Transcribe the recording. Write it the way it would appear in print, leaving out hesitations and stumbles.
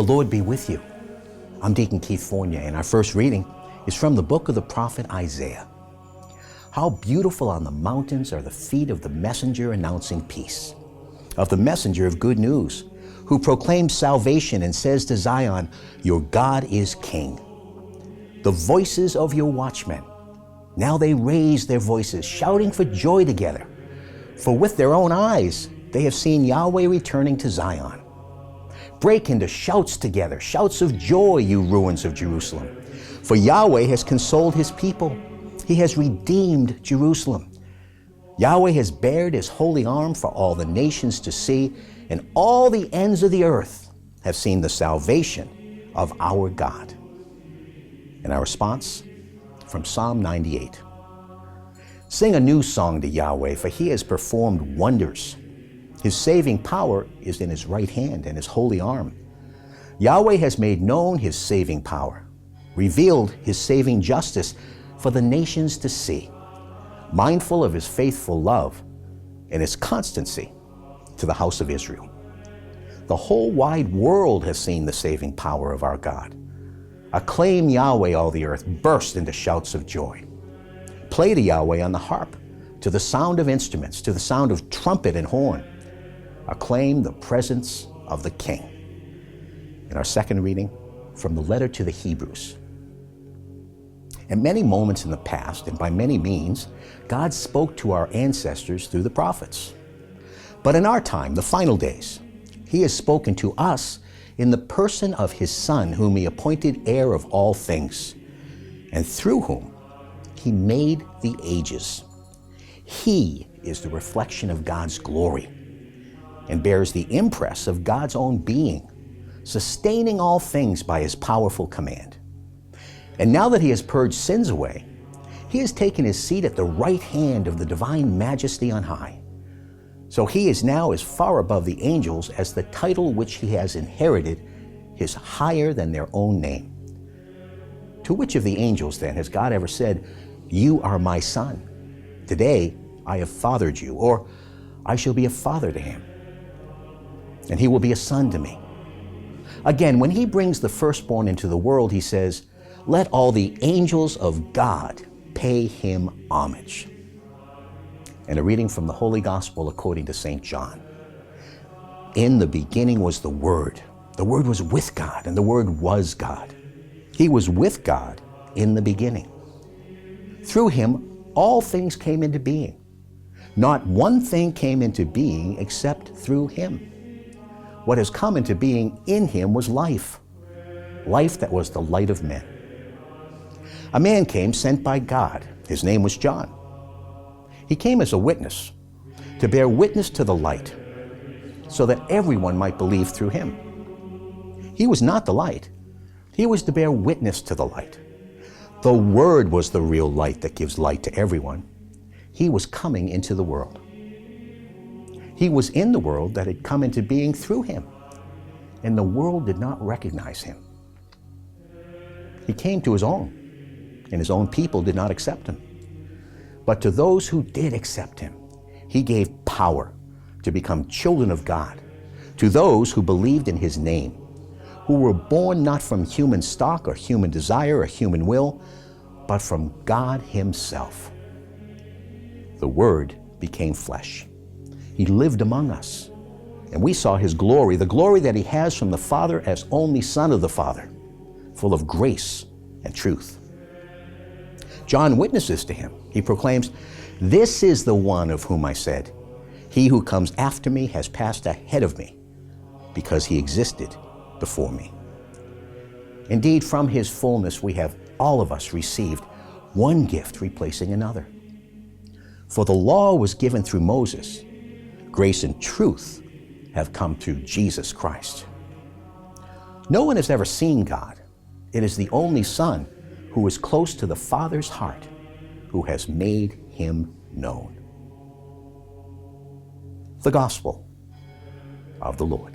The Lord be with you. I'm Deacon Keith Fournier, and our first reading is from the book of the prophet Isaiah. How beautiful on the mountains are the feet of the messenger announcing peace, of the messenger of good news, who proclaims salvation and says to Zion, your God is king. The voices of your watchmen, now they raise their voices, shouting for joy together. For with their own eyes they have seen Yahweh returning to Zion. Break into shouts together, shouts of joy, you ruins of Jerusalem. For Yahweh has consoled his people. He has redeemed Jerusalem. Yahweh has bared his holy arm for all the nations to see, and all the ends of the earth have seen the salvation of our God. And our response from Psalm 98. Sing a new song to Yahweh, for he has performed wonders. His saving power is in his right hand and his holy arm. Yahweh has made known his saving power, revealed his saving justice for the nations to see, mindful of his faithful love and his constancy to the house of Israel. The whole wide world has seen the saving power of our God. Acclaim Yahweh, all the earth, burst into shouts of joy. Play to Yahweh on the harp, to the sound of instruments, to the sound of trumpet and horn. Acclaim the presence of the King. In our second reading, from the letter to the Hebrews. At many moments in the past, and by many means, God spoke to our ancestors through the prophets. But in our time, the final days, he has spoken to us in the person of his Son, whom he appointed heir of all things, and through whom he made the ages. He is the reflection of God's glory and bears the impress of God's own being, sustaining all things by his powerful command. And now that he has purged sins away, he has taken his seat at the right hand of the divine majesty on high. So he is now as far above the angels as the title which he has inherited is higher than their own name. To which of the angels then has God ever said, you are my son, today I have fathered you, or I shall be a father to him, and he will be a son to me? Again, when he brings the firstborn into the world, he says, let all the angels of God pay him homage. And a reading from the Holy Gospel according to St. John. In the beginning was the Word. The Word was with God, and the Word was God. He was with God in the beginning. Through him, all things came into being. Not one thing came into being except through him. What has come into being in him was life, life that was the light of men. A man came sent by God. His name was John. He came as a witness, to bear witness to the light, so that everyone might believe through him. He was not the light. He was to bear witness to the light. The Word was the real light that gives light to everyone. He was coming into the world. He was in the world that had come into being through him, and the world did not recognize him. He came to his own, and his own people did not accept him. But to those who did accept him, he gave power to become children of God, to those who believed in his name, who were born not from human stock or human desire or human will, but from God himself. The Word became flesh. He lived among us, and we saw his glory, the glory that he has from the Father as only Son of the Father, full of grace and truth. John witnesses to him. He proclaims, this is the one of whom I said, he who comes after me has passed ahead of me, because he existed before me. Indeed, from his fullness we have all of us received one gift replacing another. For the law was given through Moses. Grace and truth have come through Jesus Christ. No one has ever seen God. It is the only Son who is close to the Father's heart, who has made him known. The Gospel of the Lord.